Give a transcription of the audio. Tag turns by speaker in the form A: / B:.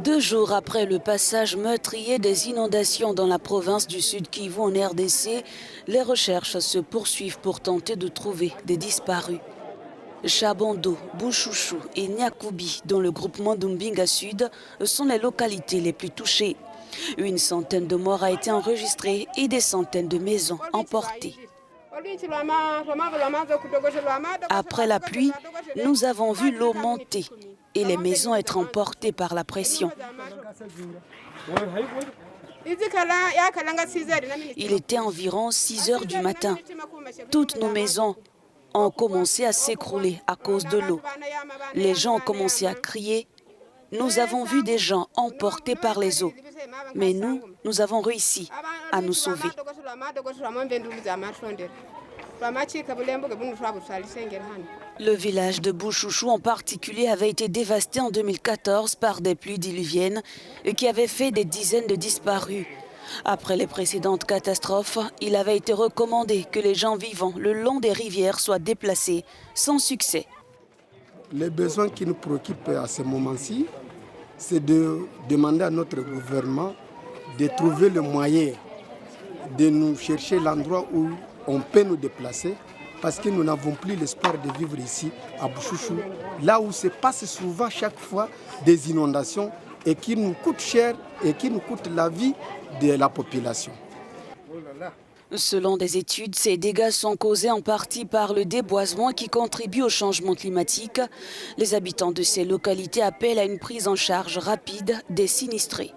A: 2 jours après le passage meurtrier des inondations dans la province du Sud Kivu en RDC, les recherches se poursuivent pour tenter de trouver des disparus. Chabando, Bouchouchou et Nyakoubi, dans le groupement d'Umbinga Sud, sont les localités les plus touchées. Une centaine de morts a été enregistrée et des centaines de maisons emportées. Après la pluie, nous avons vu l'eau monter et les maisons être emportées par la pression. Il était environ 6 heures du matin. Toutes nos maisons ont commencé à s'écrouler à cause de l'eau. Les gens ont commencé à crier. Nous avons vu des gens emportés par les eaux. Mais nous avons réussi à nous sauver. Le village de Bouchouchou en particulier avait été dévasté en 2014 par des pluies diluviennes qui avaient fait des dizaines de disparus. Après les précédentes catastrophes, il avait été recommandé que les gens vivant le long des rivières soient déplacés, sans succès.
B: Les besoins qui nous préoccupent à ce moment-ci, c'est de demander à notre gouvernement de trouver le moyen de nous chercher l'endroit où on peut nous déplacer, parce que nous n'avons plus l'espoir de vivre ici à Bouchouchou, là où se passe souvent chaque fois des inondations et qui nous coûtent cher et qui nous coûtent la vie de la population.
A: Selon des études, ces dégâts sont causés en partie par le déboisement qui contribue au changement climatique. Les habitants de ces localités appellent à une prise en charge rapide des sinistrés.